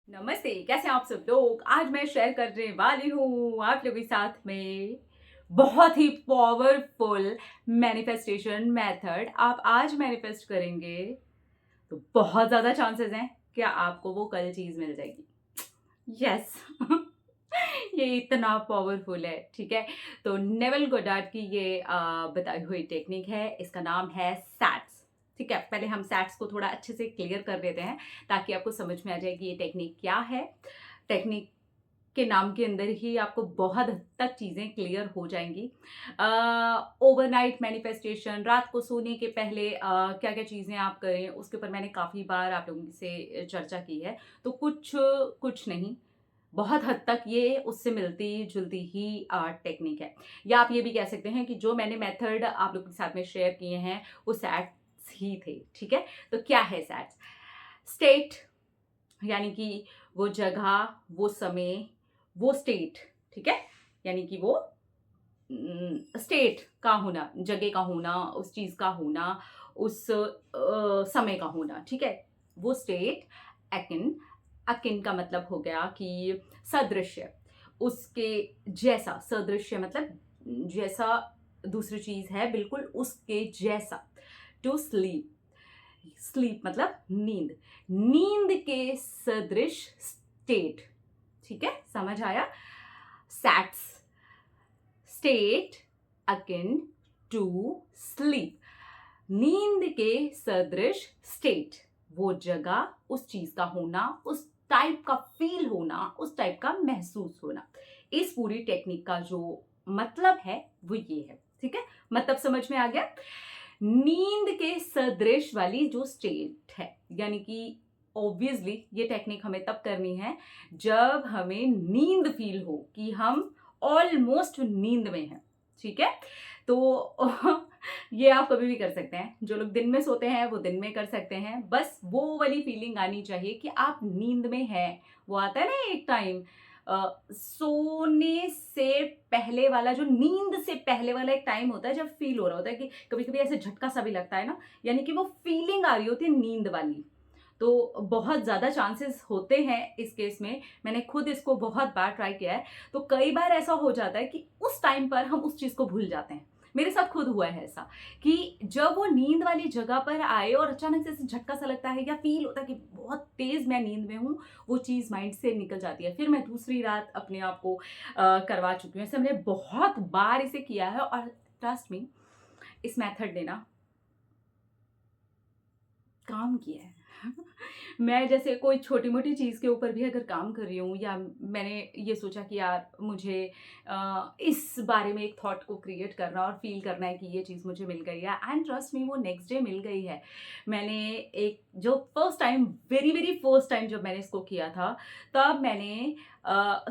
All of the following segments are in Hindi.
नमस्ते, कैसे हैं आप सब लोग। आज मैं शेयर करने वाली हूँ आप लोगों के साथ में बहुत ही पावरफुल मैनिफेस्टेशन मेथड। आप आज मैनिफेस्ट करेंगे तो बहुत ज्यादा चांसेस हैं कि आपको वो कल चीज मिल जाएगी। यस ये इतना पावरफुल है, ठीक है। तो नेवल गोडार्ड की ये बताई हुई टेक्निक है। इसका नाम है सैट्स। ठीक है, पहले हम सैट्स को थोड़ा अच्छे से क्लियर कर देते हैं ताकि आपको समझ में आ जाए कि ये टेक्निक क्या है। टेक्निक के नाम के अंदर ही आपको बहुत हद तक चीज़ें क्लियर हो जाएंगी। ओवरनाइट मैनिफेस्टेशन, रात को सोने के पहले क्या क्या चीज़ें आप करें, उसके ऊपर मैंने काफ़ी बार आप लोगों से चर्चा की है। तो कुछ कुछ नहीं, बहुत हद तक ये उससे मिलती जुलती ही टेक्निक है। या आप ये भी कह सकते हैं कि जो मैंने मेथड आप लोगों के साथ में शेयर किए हैं वो सैट्स ही थे। ठीक है, तो क्या है सैट्स? स्टेट, यानी कि वो जगह, वो समय, वो स्टेट। ठीक है, यानी कि वो स्टेट का होना, जगह का होना, उस चीज का होना, उस समय का होना। ठीक है, वो स्टेट। अकिन, अकिन का मतलब हो गया कि सदृश्य, उसके जैसा। सदृश्य मतलब जैसा दूसरी चीज है, बिल्कुल उसके जैसा। टू स्लीप, स्लीप मतलब नींद, नींद के सदृश स्टेट। ठीक है, समझ आया? सैट्स, स्टेट अकिन टू स्लीप, नींद के सदृश स्टेट, वो जगह, उस चीज का होना, उस टाइप का फील होना, उस टाइप का महसूस होना। इस पूरी टेक्निक का जो मतलब है वो ये है। ठीक है, मतलब समझ में आ गया? नींद के सदृश वाली जो स्टेट है, यानी कि ऑब्वियसली ये टेक्निक हमें तब करनी है जब हमें नींद फील हो कि हम ऑलमोस्ट नींद में हैं। ठीक है, तो ये आप कभी भी कर सकते हैं। जो लोग दिन में सोते हैं वो दिन में कर सकते हैं। बस वो वाली फीलिंग आनी चाहिए कि आप नींद में हैं। वो आता है ना एक टाइम, सोने से पहले वाला, जो नींद से पहले वाला एक टाइम होता है जब फील हो रहा होता है कि कभी कभी ऐसे झटका सा भी लगता है ना, यानी कि वो फीलिंग आ रही होती है नींद वाली। तो बहुत ज़्यादा चांसेस होते हैं इस केस में। मैंने खुद इसको बहुत बार ट्राई किया है। तो कई बार ऐसा हो जाता है कि उस टाइम पर हम उस चीज़ को भूल जाते हैं। मेरे साथ खुद हुआ है ऐसा कि जब वो नींद वाली जगह पर आए और अचानक से ऐसे झटका सा लगता है या फील होता है कि बहुत तेज मैं नींद में हूँ, वो चीज़ माइंड से निकल जाती है। फिर मैं दूसरी रात अपने आप को करवा चुकी हूँ। ऐसे मैंने बहुत बार इसे किया है और ट्रस्ट मी, इस मेथड ने ना काम किया है। मैं जैसे कोई छोटी-मोटी चीज़ के ऊपर भी अगर काम कर रही हूँ या मैंने ये सोचा कि यार मुझे इस बारे में एक थॉट को क्रिएट करना और फ़ील करना है कि ये चीज़ मुझे मिल गई है, एंड ट्रस्ट मी वो नेक्स्ट डे मिल गई है। मैंने एक जो first time, very, very first time जब मैंने इसको किया था, तब मैंने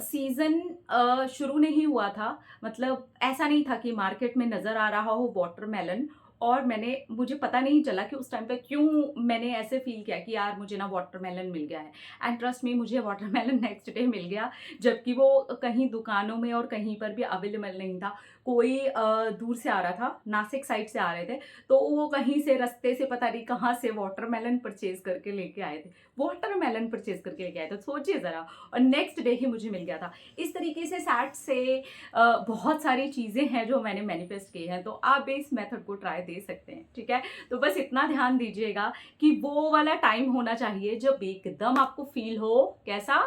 सीज़न शुरू नहीं हुआ था। मतलब ऐसा नहीं था कि मार्केट में नज़र आ रहा हो वाटरमेलन और मुझे पता नहीं चला कि उस टाइम पे क्यों मैंने ऐसे फ़ील किया कि यार मुझे ना वाटरमेलन मिल गया है। एंड ट्रस्ट मी, मुझे वाटरमेलन नेक्स्ट डे मिल गया, जबकि वो कहीं दुकानों में और कहीं पर भी अवेलेबल नहीं था। कोई दूर से आ रहा था, नासिक साइड से आ रहे थे, तो वो कहीं से रास्ते से पता नहीं कहाँ से वाटरमेलन परचेज़ करके लेके आए थे। वाटरमेलन परचेज़ करके लेके आए थे, सोचिए ज़रा, और नेक्स्ट डे ही मुझे मिल गया था। इस तरीके से सैट से बहुत सारी चीज़ें हैं जो मैंने मैनिफेस्ट की हैं, तो आप भी इस मेथड को ट्राई दे सकते हैं। ठीक है, तो बस इतना ध्यान दीजिएगा कि वो वाला टाइम होना चाहिए जब एकदम आपको फील हो कैसा,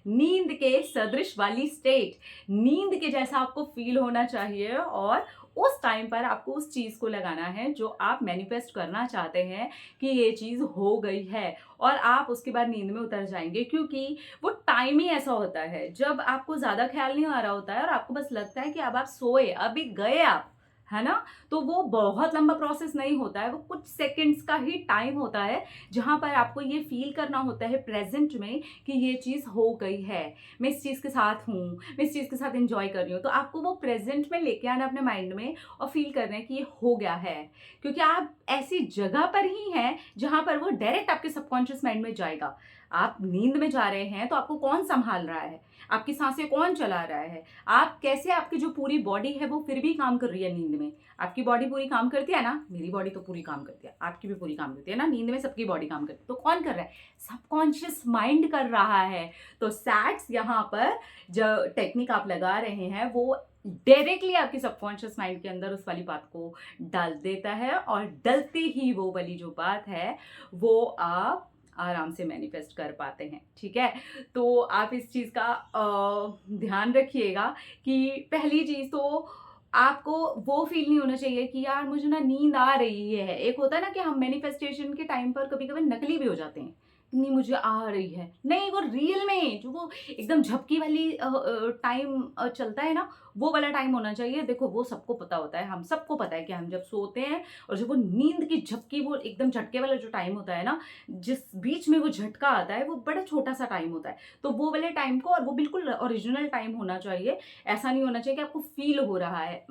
नींद के सदृश वाली स्टेट, नींद के जैसा आपको फील होना चाहिए। और उस टाइम पर आपको उस चीज को लगाना है जो आप मैनिफेस्ट करना चाहते हैं कि ये चीज हो गई है, और आप उसके बाद नींद में उतर जाएंगे। क्योंकि वो टाइम ही ऐसा होता है जब आपको ज्यादा ख्याल नहीं आ रहा होता है और आपको बस लगता है कि अब आप सोए, अभी गए आप, है ना। तो वो बहुत लंबा प्रोसेस नहीं होता है, वो कुछ सेकंड्स का ही टाइम होता है जहां पर आपको ये फील करना होता है प्रेजेंट में कि ये चीज हो गई है, मैं इस चीज के साथ हूँ, मैं इस चीज के साथ एंजॉय कर रही हूँ। तो आपको वो प्रेजेंट में लेके आना अपने माइंड में और फील करना है कि ये हो गया है, क्योंकि आप ऐसी जगह पर ही हैं जहां पर वो डायरेक्ट आपके सबकॉन्शियस माइंड में जाएगा। आप नींद में जा रहे हैं तो आपको कौन संभाल रहा है, आपकी सांसें कौन चला रहा है, आप कैसे, आपकी जो पूरी बॉडी है वो फिर भी काम कर रही है नींद में। आपकी बॉडी पूरी काम करती है ना, मेरी बॉडी तो पूरी काम करती है, आपकी भी पूरी काम करती है ना, नींद में सबकी बॉडी काम करती है। तो कौन कर रहा है, सबकॉन्शियस माइंड कर रहा है। तो सैट्स यहाँ पर जो टेक्निक आप लगा रहे हैं वो डायरेक्टली आपके सबकॉन्शियस माइंड के अंदर उस वाली बात को डाल देता है, और डलते ही वो वाली जो बात है वो आप आराम से मैनिफेस्ट कर पाते हैं। ठीक है, तो आप इस चीज़ का ध्यान रखिएगा कि पहली चीज़ तो आपको वो फील नहीं होना चाहिए कि यार मुझे ना नींद आ रही है। एक होता है ना कि हम मैनिफेस्टेशन के टाइम पर कभी कभी नकली भी हो जाते हैं, नहीं मुझे आ रही है, नहीं वो रियल में जो वो एकदम झपकी वाली टाइम चलता है ना, वो वाला टाइम होना चाहिए। देखो वो सबको पता होता है, हम सबको पता है कि हम जब सोते हैं और जब वो नींद की झपकी, वो एकदम झटके वाला जो टाइम होता है ना, जिस बीच में वो झटका आता है, वो बड़ा छोटा सा टाइम होता है। तो वो वाले टाइम को, और वो बिल्कुल ओरिजिनल टाइम होना चाहिए। ऐसा नहीं होना चाहिए कि आपको फील हो रहा है,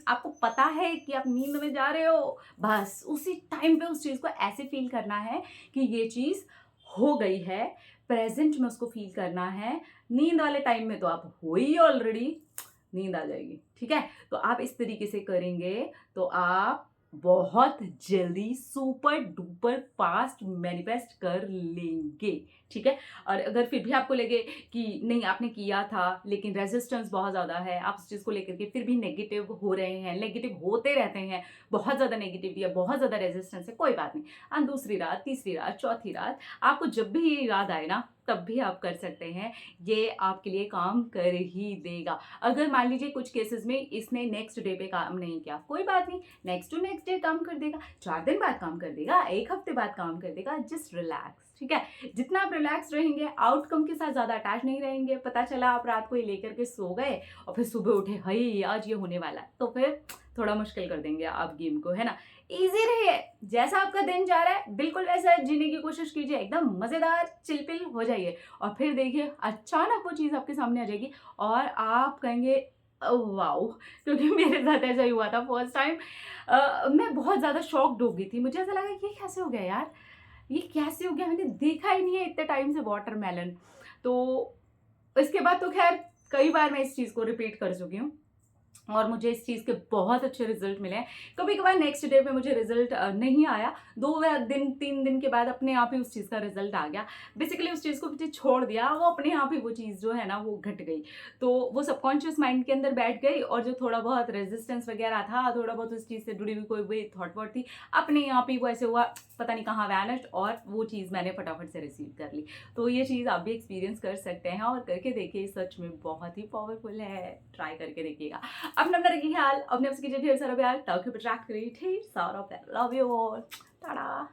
आपको पता है कि आप नींद में जा रहे हो, बस उसी टाइम पे उस चीज़ को ऐसे फील करना है कि ये चीज़ हो गई है, प्रेजेंट में उसको फील करना है। नींद वाले टाइम में तो आप हो ही ऑलरेडी, नींद आ जाएगी। ठीक है, तो आप इस तरीके से करेंगे तो आप बहुत जल्दी सुपर डुपर फास्ट मैनिफेस्ट कर लेंगे। ठीक है, और अगर फिर भी आपको लगे कि नहीं आपने किया था लेकिन रेजिस्टेंस बहुत ज़्यादा है, आप उस चीज़ को लेकर के फिर भी नेगेटिव हो रहे हैं, नेगेटिव होते रहते हैं, बहुत ज़्यादा नेगेटिविटी है, बहुत ज़्यादा रेजिस्टेंस है, कोई बात नहीं, दूसरी रात, तीसरी रात, चौथी रात आपको जब भी ये याद आए ना, तब भी आप कर सकते हैं। ये आपके लिए काम कर ही देगा। अगर मान लीजिए कुछ केसेस में इसने नेक्स्ट डे पे काम नहीं किया, कोई बात नहीं, नेक्स्ट टू नेक्स्ट डे काम कर देगा, 4 दिन बाद काम कर देगा, 1 हफ्ते बाद काम कर देगा। Just relax. ठीक है, जितना आप रिलैक्स रहेंगे, आउटकम के साथ ज़्यादा अटैच नहीं रहेंगे। पता चला आप रात को ये लेकर के सो गए और फिर सुबह उठे, हाय आज ये होने वाला है, तो फिर थोड़ा मुश्किल कर देंगे आप गेम को, है ना। ईजी रहिए, जैसा आपका दिन जा रहा है बिल्कुल वैसा जीने की कोशिश कीजिए, एकदम मज़ेदार चिलपिल हो जाइए, और फिर देखिए अचानक वो चीज़ आपके सामने आ जाएगी और आप कहेंगे वाओ। क्योंकि मेरे साथ ऐसा ही हुआ था फर्स्ट टाइम। मैं बहुत ज़्यादा शॉक्ड हो गई थी, मुझे ऐसा लगा ये कैसे हो गया यार, ये कैसे हो गया, मैंने देखा ही नहीं है इतने टाइम से वाटरमेलन। तो इसके बाद तो खैर कई बार मैं इस चीज़ को रिपीट कर चुकी हूँ और मुझे इस चीज़ के बहुत अच्छे रिजल्ट मिले हैं। कभी कभार नेक्स्ट डे पे मुझे रिजल्ट नहीं आया, 2 दिन 3 दिन के बाद अपने आप ही उस चीज़ का रिजल्ट आ गया। बेसिकली उस चीज़ को मुझे छोड़ दिया, वो अपने आप ही वो चीज़ जो है ना वो घट गई। तो वो सबकॉन्शियस माइंड के अंदर बैठ गई, और जो थोड़ा बहुत रेजिस्टेंस वगैरह था, थोड़ा बहुत उस चीज़ से जुड़ी हुई कोई भी थॉट वॉट थी, अपने आप ही वो ऐसे हुआ, पता नहीं कहाँ वैनिश्ड, और वो चीज़ मैंने फटाफट से रिसीव कर ली। तो ये चीज़ आप भी एक्सपीरियंस कर सकते हैं और करके देखिए, सच में बहुत ही पावरफुल है। ट्राई करके देखिएगा। अपना रखिए ख्याल, अपने आपसे कीजिए ढेर सारा प्यार, ताकि अट्रैक्ट करिए ढेर सारा प्यार। Love you all, Tata.